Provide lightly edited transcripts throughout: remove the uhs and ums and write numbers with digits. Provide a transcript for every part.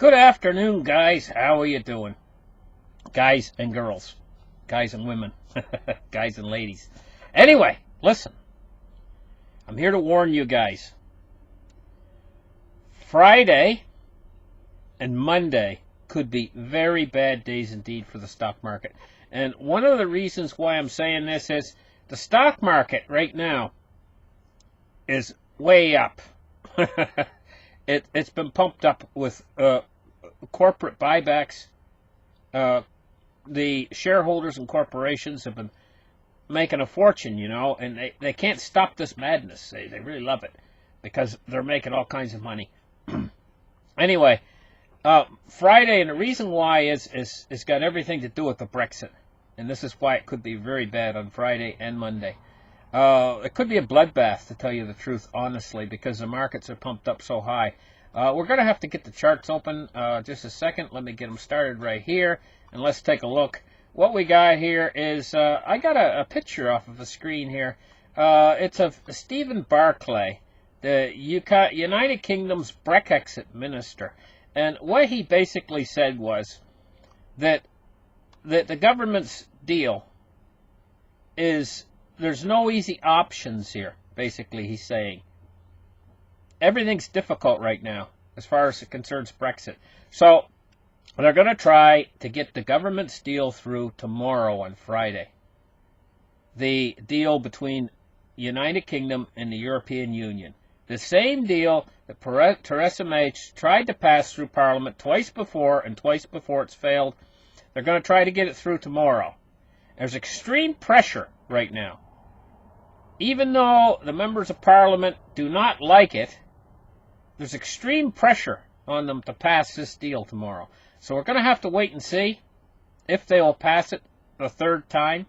Good afternoon, guys. How are you doing? Guys and girls. Guys and women. Guys and ladies. Anyway, listen. I'm here to warn you guys. Friday and Monday could be very bad days indeed for the stock market. And one of the reasons why I'm saying this is the stock market right now is way up. It's been pumped up with corporate buybacks. The shareholders and corporations have been making a fortune, you know, and they can't stop this madness. They really love it because they're making all kinds of money. Anyway, Friday, and the reason why is it's got everything to do with the Brexit. And this is why it could be very bad on Friday and Monday. It could be a bloodbath, to tell you the truth, honestly, because the markets are pumped up so high. We're going to have to get the charts open just a second. Let me get them started right here, and let's take a look. What we got here is, I got a picture off of the screen here. It's of Stephen Barclay, the United Kingdom's Brexit minister. And what he basically said was that the government's deal is there's no easy options here, basically, he's saying. Everything's difficult right now as far as it concerns Brexit. So they're going to try to get the government's deal through tomorrow on Friday. The deal between United Kingdom and the European Union. The same deal that Theresa May tried to pass through Parliament twice before, and twice before it's failed. They're going to try to get it through tomorrow. There's extreme pressure right now. Even though the members of Parliament do not like it, there's extreme pressure on them to pass this deal tomorrow. So we're going to have to wait and see if they will pass it the third time.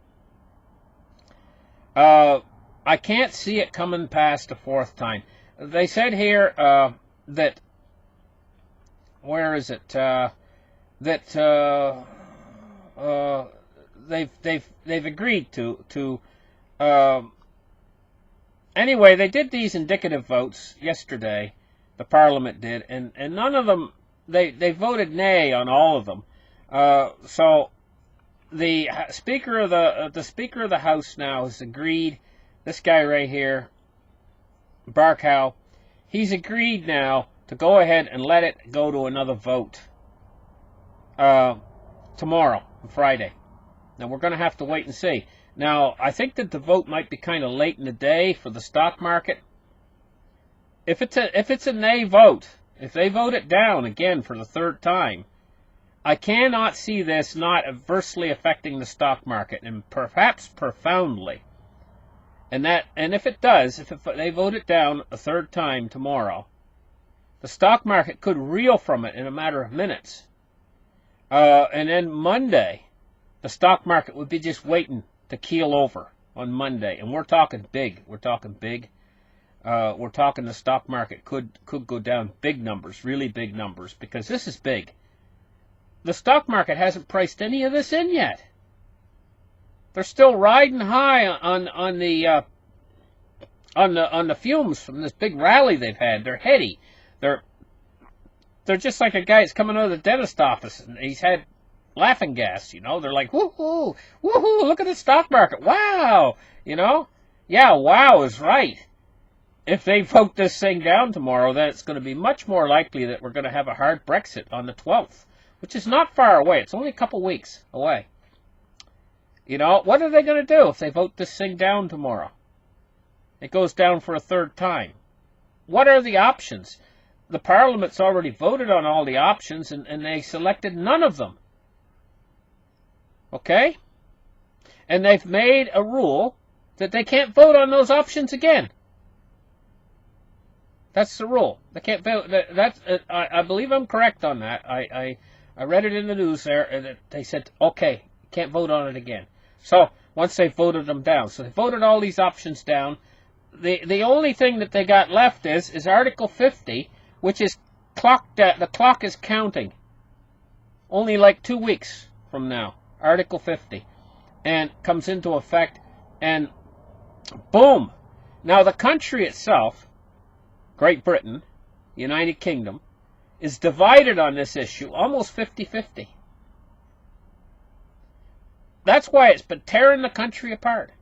I can't see it coming past the fourth time. They said here that, where is it? That they've agreed to anyway, they did these indicative votes yesterday. The Parliament did, and none of them, they voted nay on all of them. So the Speaker of the House now has agreed. This guy right here, Barkow, he's agreed now to go ahead and let it go to another vote tomorrow, Friday. Now we're going to have to wait and see. Now I think that the vote might be kind of late in the day for the stock market. If it's a nay vote, if they vote it down again for the third time, I cannot see this not adversely affecting the stock market, and perhaps profoundly. And if it does, if they vote it down a third time tomorrow, the stock market could reel from it in a matter of minutes. And then Monday, the stock market would be just waiting to keel over on Monday. And we're talking big. We're talking big. We're talking the stock market could go down big numbers, really big numbers, because this is big. The stock market hasn't priced any of this in yet. They're still riding high on the fumes from this big rally they've had. They're heady. They're just like a guy that's coming out of the dentist office and he's had laughing gas, you know. They're like, woohoo, woohoo, look at the stock market. Wow, you know. Yeah, wow is right. If they vote this thing down tomorrow, then it's going to be much more likely that we're going to have a hard Brexit on the 12th, which is not far away. It's only a couple weeks away. You know, what are they going to do if they vote this thing down tomorrow? It goes down for a third time. What are the options? The Parliament's already voted on all the options, and they selected none of them. Okay? And they've made a rule that they can't vote on those options again. That's the rule. They can't vote. I believe I'm correct on that. I read it in the news there that they said, okay, can't vote on it again. So once they voted them down, so they voted all these options down. The only thing that they got left is Article 50, which is clocked. The clock is counting. Only like 2 weeks from now, Article 50, and comes into effect, and boom. Now the country itself, Great Britain, United Kingdom, is divided on this issue, almost 50-50. That's why it's been tearing the country apart.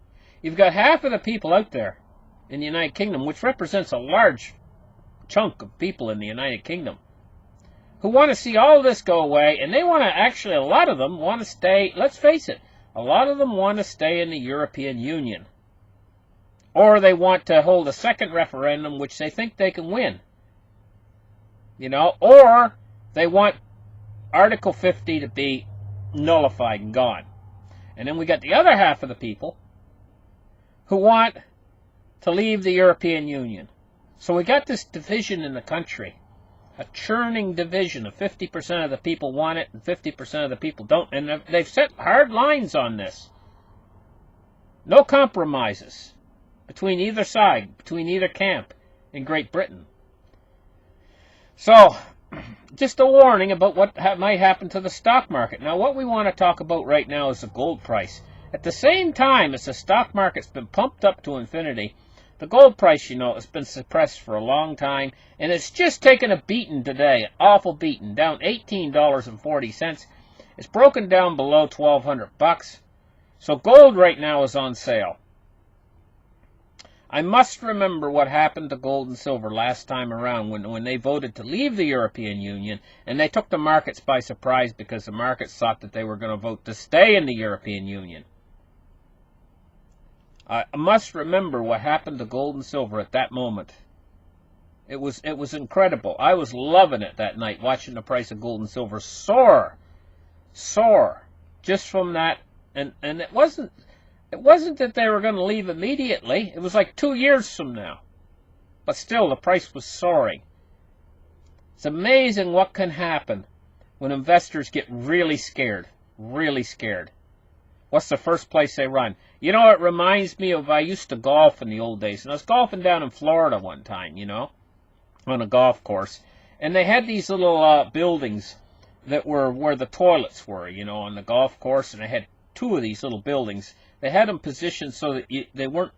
You've got half of the people out there in the United Kingdom, which represents a large chunk of people in the United Kingdom, who want to see all this go away, and they want to actually, a lot of them want to stay, let's face it, a lot of them want to stay in the European Union. Or they want to hold a second referendum, which they think they can win. You know, or they want Article 50 to be nullified and gone. And then we got the other half of the people who want to leave the European Union. So we got this division in the country, a churning division of 50% of the people want it and 50% of the people don't. And they've set hard lines on this. No compromises between either side, between either camp in Great Britain. So, just a warning about what might happen to the stock market. Now, what we want to talk about right now is the gold price. At the same time as the stock market's been pumped up to infinity, the gold price, you know, has been suppressed for a long time, and it's just taken a beating today, an awful beating, down $18.40. It's broken down below $1,200. So gold right now is on sale. I must remember what happened to gold and silver last time around when they voted to leave the European Union, and they took the markets by surprise because the markets thought that they were going to vote to stay in the European Union. I must remember what happened to gold and silver at that moment. It was incredible. I was loving it that night, watching the price of gold and silver soar, just from that. And it wasn't that they were going to leave immediately. It was like 2 years from now. But still, the price was soaring. It's amazing what can happen when investors get really scared. Really scared. What's the first place they run? You know, it reminds me of, I used to golf in the old days. And I was golfing down in Florida one time, you know, on a golf course. And they had these little buildings that were where the toilets were, you know, on the golf course. And they had two of these little buildings. They had them positioned so that they weren't,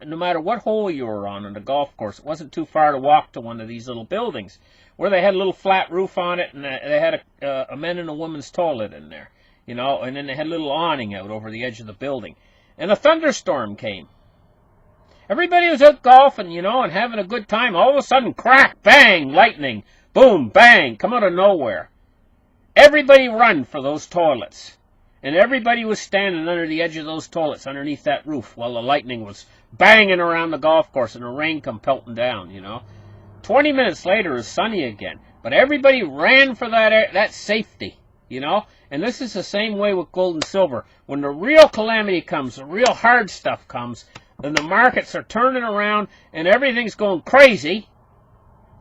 no matter what hole you were on the golf course, it wasn't too far to walk to one of these little buildings, where they had a little flat roof on it, and they had a men and a woman's toilet in there, you know, and then they had a little awning out over the edge of the building. And a thunderstorm came. Everybody was out golfing, you know, and having a good time. All of a sudden, crack, bang, lightning, boom, bang, come out of nowhere. Everybody run for those toilets. And everybody was standing under the edge of those toilets, underneath that roof, while the lightning was banging around the golf course and the rain come pelting down, you know. 20 minutes later, it was sunny again. But everybody ran for that safety, you know. And this is the same way with gold and silver. When the real calamity comes, the real hard stuff comes, and the markets are turning around and everything's going crazy,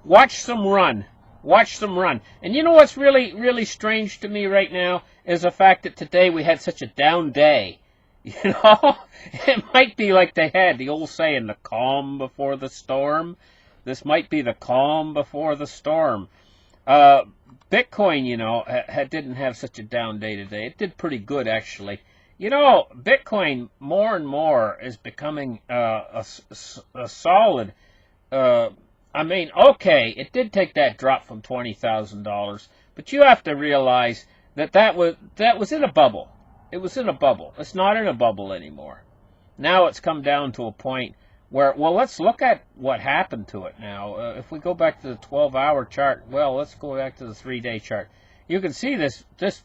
watch them run. Watch them run. And you know what's really, really strange to me right now is the fact that today we had such a down day. You know, it might be like they had the old saying, the calm before the storm. This might be the calm before the storm. Bitcoin, you know, didn't have such a down day today. It did pretty good, actually. You know, Bitcoin more and more is becoming a solid. I mean, okay, it did take that drop from $20,000, but you have to realize that was in a bubble. It was in a bubble. It's not in a bubble anymore. Now it's come down to a point where, well, let's look at what happened to it now. If we go back to the 12-hour chart, well, let's go back to the 3-day chart. You can see this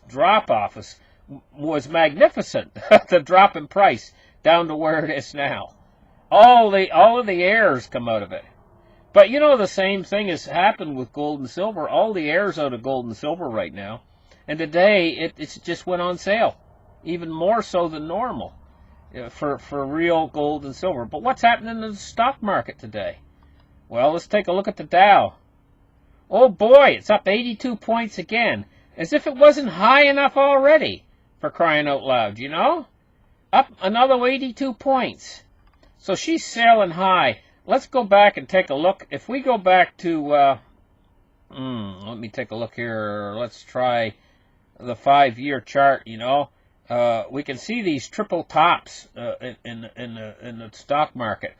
drop-off was magnificent, the drop in price down to where it is now. All of the airs come out of it. But you know, the same thing has happened with gold and silver. All the air's out of gold and silver right now. And today, it just went on sale. Even more so than normal for real gold and silver. But what's happening in the stock market today? Well, let's take a look at the Dow. Oh boy, it's up 82 points again. As if it wasn't high enough already, for crying out loud, you know? Up another 82 points. So she's sailing high. Let's go back and take a look. If we go back to, let me take a look here. Let's try the 5-year chart, you know. We can see these triple tops in the stock market.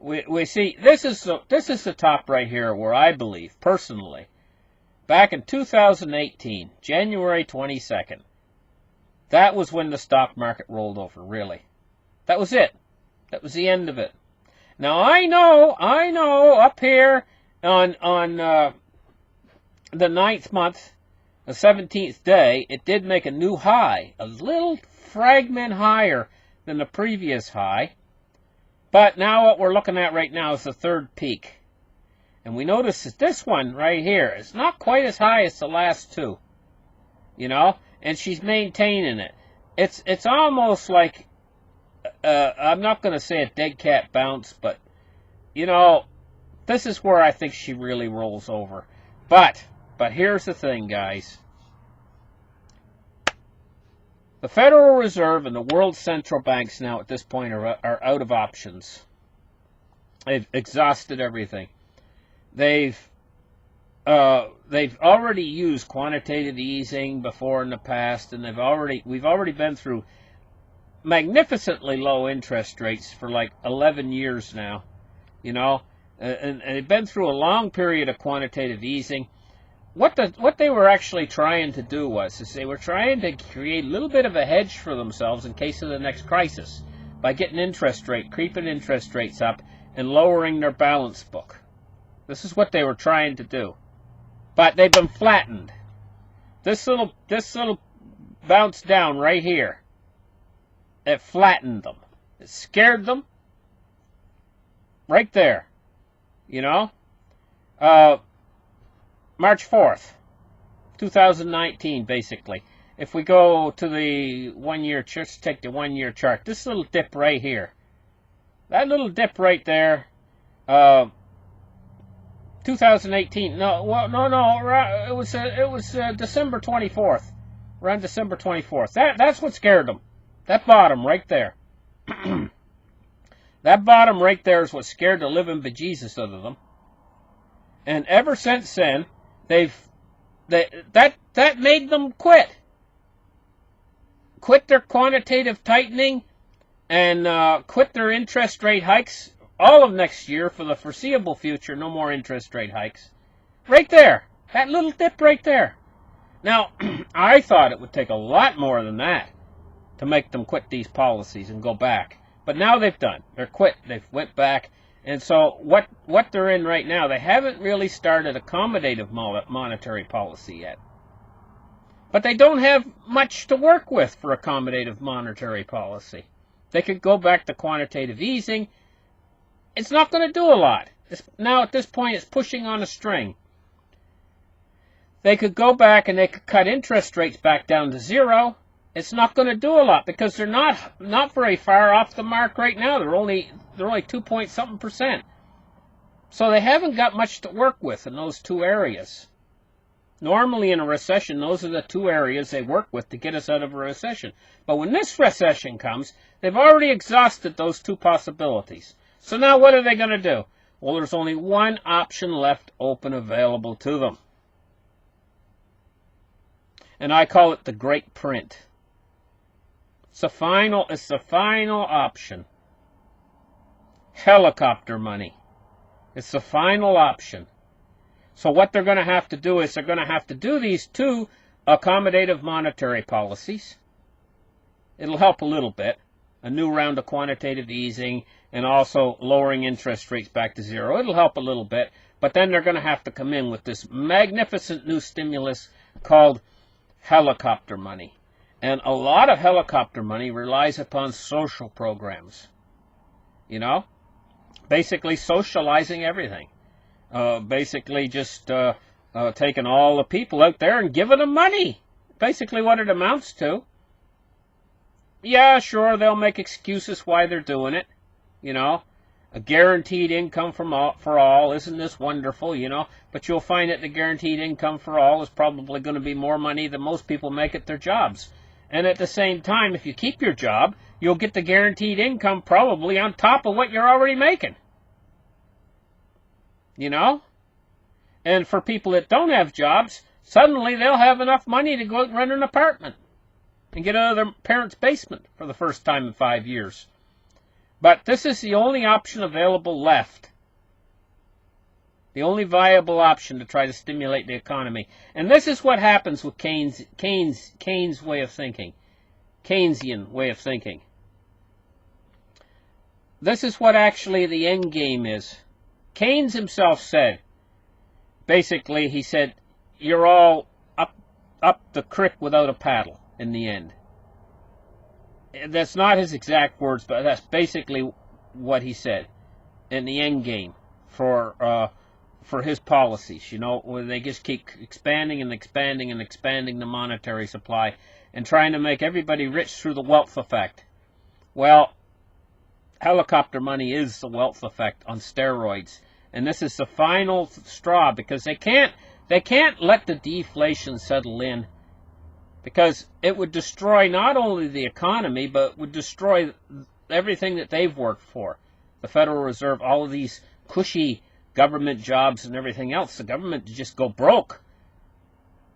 We see this is the top right here where I believe, personally, back in 2018, January 22nd, that was when the stock market rolled over, really. That was it. That was the end of it. Now, I know, up here on the 9th month, the 17th day, it did make a new high, a little fragment higher than the previous high. But now what we're looking at right now is the third peak. And we notice that this one right here is not quite as high as the last two. You know? And she's maintaining it. It's almost like, I'm not going to say a dead cat bounce, but, you know, this is where I think she really rolls over. But here's the thing, guys. The Federal Reserve and the world central banks now at this point are out of options. They've exhausted everything. They've already used quantitative easing before in the past, and we've already been through magnificently low interest rates for like 11 years now, you know, and they've been through a long period of quantitative easing. What they were actually trying to do was they were trying to create a little bit of a hedge for themselves in case of the next crisis by getting creeping interest rates up and lowering their balance book. This is what they were trying to do. But they've been flattened. This little bounce down right here, it flattened them. It scared them. Right there. You know? March 4th, 2019, basically. If we go to the 1 year, just take the 1 year chart. This little dip right here. That little dip right there, 2018. No, it was December 24th. Around December 24th. That's what scared them. That bottom right there. That bottom right there is what scared the living bejesus out of them. And ever since then, that made them quit their quantitative tightening and quit their interest rate hikes all of next year for the foreseeable future. No more interest rate hikes. Right there. That little dip right there. Now, I thought it would take a lot more than that to make them quit these policies and go back. But now they've done. They're quit. They've went back. And so what they're in right now, they haven't really started accommodative monetary policy yet. But they don't have much to work with for accommodative monetary policy. They could go back to quantitative easing. It's not going to do a lot. Now at this point it's pushing on a string. They could go back and they could cut interest rates back down to zero. It's not going to do a lot because they're not very far off the mark right now. They're only 2-point-something%. So they haven't got much to work with in those two areas. Normally in a recession, those are the two areas they work with to get us out of a recession. But when this recession comes, they've already exhausted those two possibilities. So now what are they going to do? Well, there's only one option left open available to them. And I call it the Great Print. It's the final option. Helicopter money. It's the final option. So what they're going to have to do is they're going to have to do these two accommodative monetary policies. It'll help a little bit. A new round of quantitative easing and also lowering interest rates back to zero. It'll help a little bit. But then they're going to have to come in with this magnificent new stimulus called helicopter money. And a lot of helicopter money relies upon social programs. You know? Basically socializing everything. Basically just taking all the people out there and giving them money. Basically what it amounts to. Yeah, sure, they'll make excuses why they're doing it. You know? A guaranteed income for all. Isn't this wonderful, you know? But you'll find that the guaranteed income for all is probably going to be more money than most people make at their jobs. And at the same time, if you keep your job, you'll get the guaranteed income probably on top of what you're already making. You know? And for people that don't have jobs, suddenly they'll have enough money to go out and rent an apartment and get out of their parents' basement for the first time in 5 years. But this is the only option available left. The only viable option to try to stimulate the economy. And this is what happens with Keynes' way of thinking. Keynesian way of thinking. This is what actually the end game is. Keynes himself said, basically, he said, you're all up the creek without a paddle in the end. That's not his exact words, but that's basically what he said in the end game for his policies. You know, where they just keep expanding and expanding and expanding the monetary supply and trying to make everybody rich through the wealth effect. Well, helicopter money is the wealth effect on steroids, and this is the final straw, because they can't let the deflation settle in, because it would destroy not only the economy, but would destroy everything that they've worked for. The Federal Reserve, all of these cushy government jobs and everything else, the government to just go broke.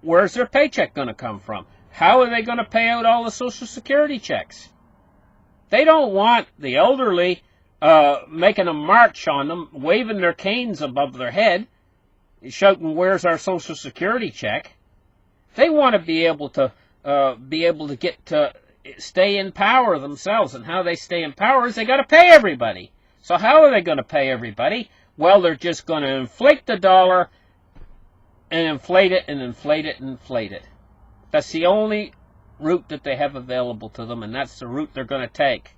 Where's their paycheck going to come from? How are they going to pay out all the Social Security checks? They don't want the elderly making a march on them, waving their canes above their head, shouting, "Where's our Social Security check?" They want to be able to get to stay in power themselves, and how they stay in power is they got to pay everybody. So how are they going to pay everybody? Well, they're just going to inflate the dollar and inflate it and inflate it and inflate it. That's the only route that they have available to them, and that's the route they're going to take.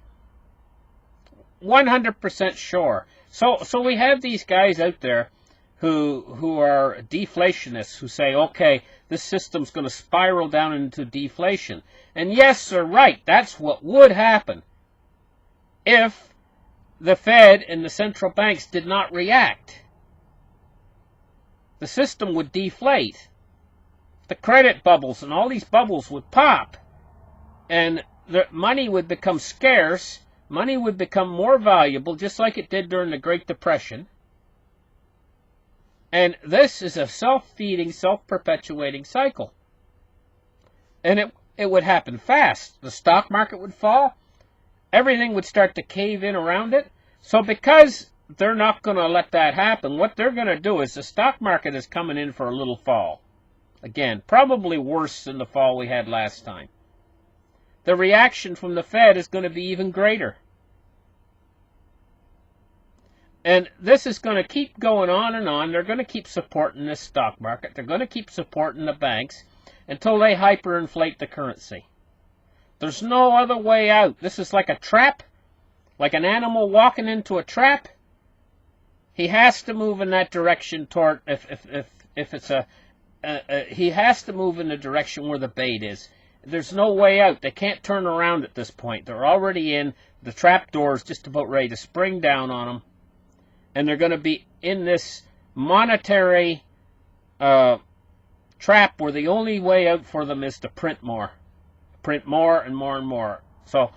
100% sure. So we have these guys out there who are deflationists, who say, okay, this system's going to spiral down into deflation. And yes, they're right. That's what would happen if the Fed and the central banks did not react. The system would deflate. The credit bubbles and all these bubbles would pop. And the money would become scarce. Money would become more valuable, just like it did during the Great Depression. And this is a self-feeding, self-perpetuating cycle. And it would happen fast. The stock market would fall. Everything would start to cave in around it. So because they're not going to let that happen, what they're going to do is the stock market is coming in for a little fall. Again, probably worse than the fall we had last time. The reaction from the Fed is going to be even greater. And this is going to keep going on and on. They're going to keep supporting this stock market. They're going to keep supporting the banks until they hyperinflate the currency. There's no other way out. This is like a trap, like an animal walking into a trap. He has to move in that direction toward, he has to move in the direction where the bait is. There's no way out. They can't turn around at this point. They're already in. The trap door is just about ready to spring down on them. And they're going to be in this monetary trap where the only way out for them is to print more. Print more and more and more. So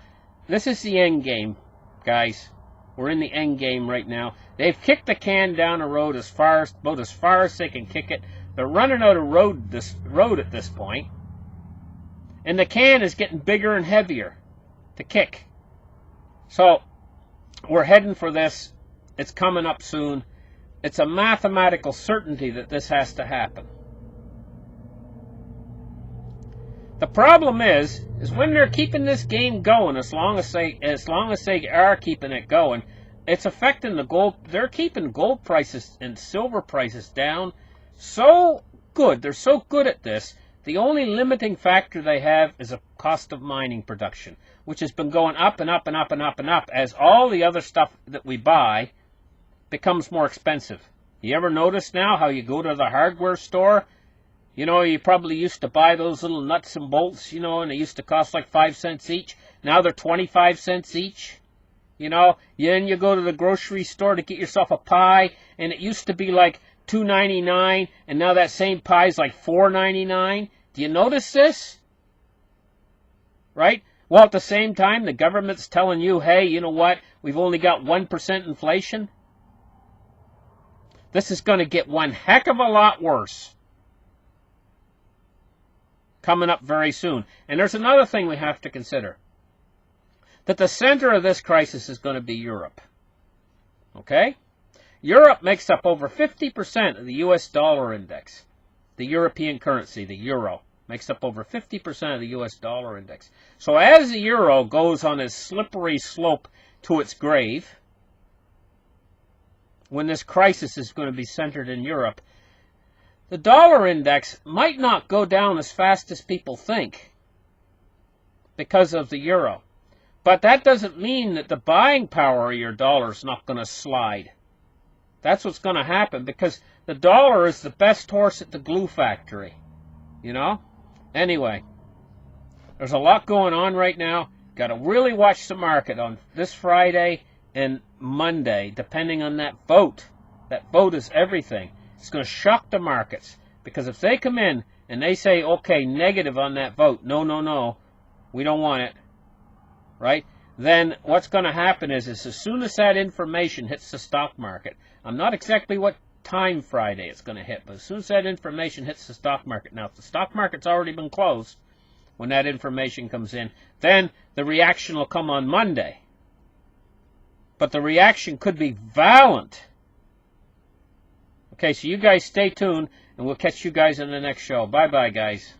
this is the end game, guys. We're in the end game right now. They've kicked the can down the road about as far as they can kick it. They're running out of road at this point. And the can is getting bigger and heavier to kick. So we're heading for this. It's coming up soon. It's a mathematical certainty that this has to happen. The problem is when they're keeping this game going, as long as they are keeping it going, it's affecting the gold. They're keeping gold prices and silver prices down so good. They're so good at this. The only limiting factor they have is a cost of mining production, which has been going up and up and up and up and up as all the other stuff that we buy becomes more expensive. You ever notice now how you go to the hardware store? You know, you probably used to buy those little nuts and bolts, you know, and they used to cost like 5 cents each. Now they're 25 cents each. You know, then you go to the grocery store to get yourself a pie, and it used to be like $2.99, and now that same pie is like $4.99. Do you notice this? Right? Well, at the same time, the government's telling you, hey, you know what? We've only got 1% inflation. This is going to get one heck of a lot worse coming up very soon. And there's another thing we have to consider. That the center of this crisis is going to be Europe. Okay? Europe makes up over 50% of the US dollar index. The European currency, the euro, makes up over 50% of the US dollar index. So as the euro goes on its slippery slope to its grave, when this crisis is going to be centered in Europe, the dollar index might not go down as fast as people think because of the euro. But that doesn't mean that the buying power of your dollar is not going to slide. That's what's going to happen, because the dollar is the best horse at the glue factory. You know? Anyway, there's a lot going on right now. Got to really watch the market on this Friday and Monday, depending on that vote. That vote is everything. It's going to shock the markets, because if they come in and they say, okay, negative on that vote, no, we don't want it, right? Then what's going to happen is as soon as that information hits the stock market, I'm not exactly what time Friday it's going to hit, but as soon as that information hits the stock market, now if the stock market's already been closed when that information comes in, then the reaction will come on Monday. But the reaction could be violent. Okay, so you guys stay tuned, and we'll catch you guys in the next show. Bye-bye, guys.